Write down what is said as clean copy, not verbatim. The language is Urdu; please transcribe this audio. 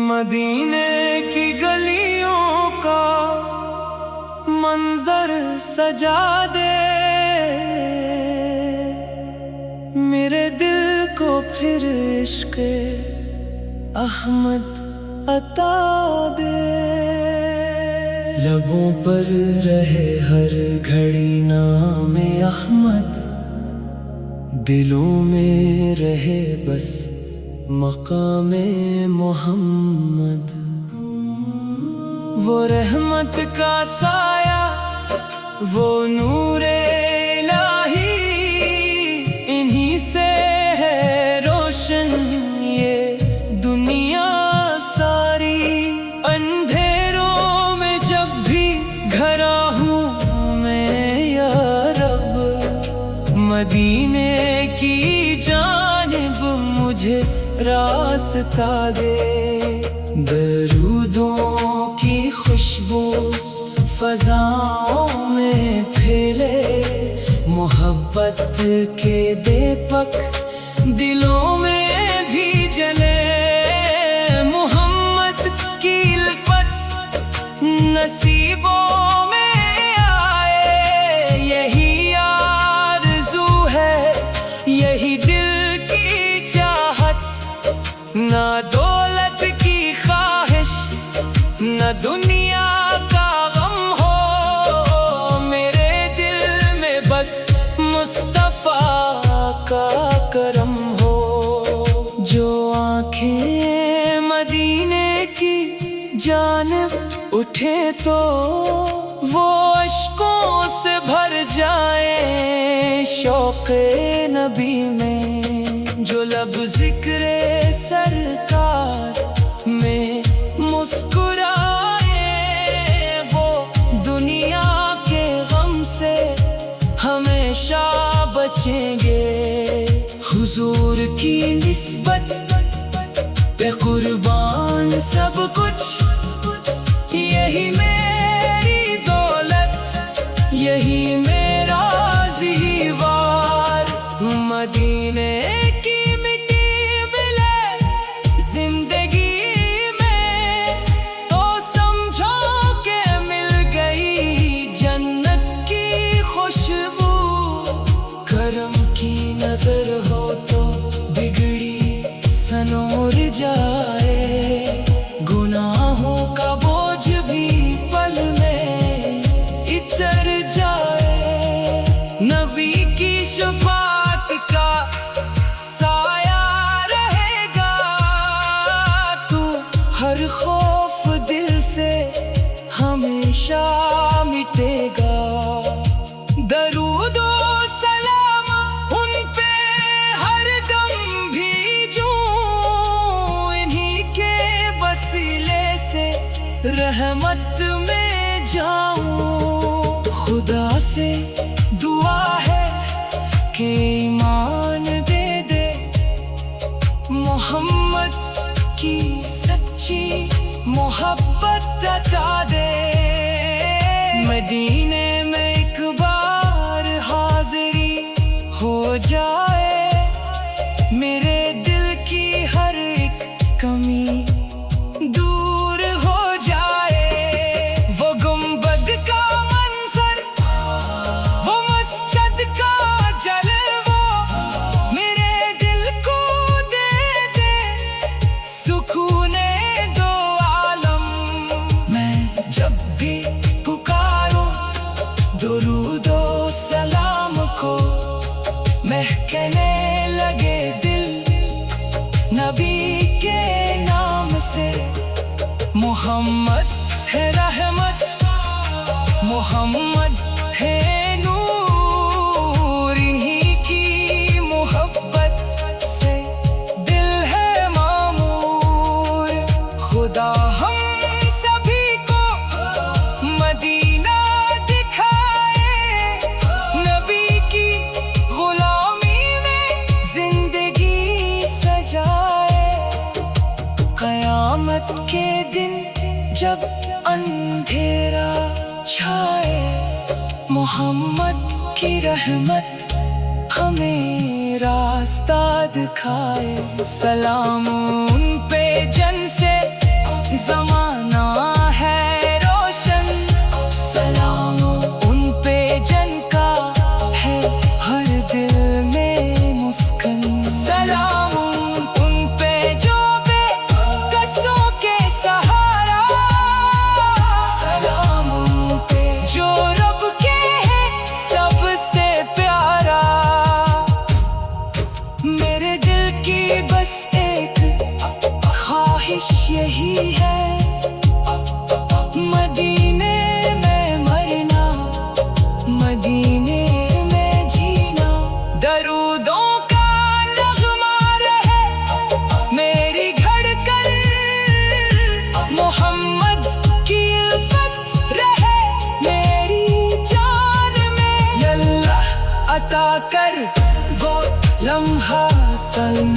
مدینے کی گلیوں کا منظر سجا دے، میرے دل کو پھر عشق احمد عطا دے۔ لبوں پر رہے ہر گھڑی نام احمد، دلوں میں رہے بس مقام محمد۔ وہ رحمت کا سایہ، وہ نور الہی، انہی سے ہے روشن یہ دنیا ساری۔ اندھیروں میں جب بھی گھرا ہوں میں یا رب، مدینے کی جانب مجھے راستہ دے۔ درودوں کی خوشبو فضاؤں میں پھیلے، محبت کے دیپک دلوں میں بھی جلے۔ محمد کی الفت نصیبوں میں آئے، یہی آرزو ہے، یہی دل کی چاہت۔ نہ دولت کی خواہش، نہ دنیا کا غم ہو، میرے دل میں بس مصطفیٰ کا کرم ہو۔ جو آنکھیں مدینے کی جانب اٹھے تو وہ اشکوں سے بھر جائیں شوق نبی میں۔ جو لب ذکر سرکار میں مسکرائے، وہ دنیا کے غم سے ہمیشہ بچیں گے۔ حضور کی نسبت پہ قربان سب کچھ، یہی میری دولت، یہی میرا زیوار۔ مدینے کی مٹی ملے زندگی میں تو سمجھو کہ مل گئی جنت کی خوشبو۔ کرم کی نظر ہو تو بگڑی سنور جائے، گناہوں کا بوجھ بھی پل میں اتر جائے۔ نبی کی شفاعت کا سایہ رہے گا، تو ہر خوف دل سے ہمیشہ مٹے گا۔ درود و سلام ان پہ ہر دم بھیجوں، انہی کے وسیلے سے رحمت میں جاؤں۔ خدا سے دعا ہے کہ ایمان دے دے، محمد کی سچی محبت عطا دے۔ مدینے میں ایک بار حاضری ہو جائے، میرے دل کی ہر ایک کمی دور ہو جائے۔ وہ گنبد کا منظر، وہ مسجد کا جلوہ، میرے دل کو دے دے سکون دو عالم۔ میں جب بھی پکاروں درود و سلام کو، مہکنے لگے دل نبی کے نام سے۔ محمد ہے رحمت، محمد ہے نور، انہی کی محبت سے دل ہے معمور۔ خدا ہم سبھی کو مدینہ دکھائے، نبی کی غلامی میں زندگی سجائے۔ قیامت کے دن جب اندھیرا چھائے، محمد کی رحمت ہمیں راہ راستہ دکھائے. سلام ان پہ جن سے زمانہ ہے روشن. سلام ان پہ جن کا ہے ہر دل میں مسکن. سلام ان پہ جو بے کسوں کے سہارا. سلام ان پہ جو رب کے ہے سب سے پیارا. میرے دل کی بس ایک خواہش یہی ہے، مدینے میں مرنا، مدینے میں جینا. درودوں کا نغمہ رہے میری دھڑکن، محمد کی الفت رہے میری جان میں. یا اللہ عطا کر وہ لمحہ سن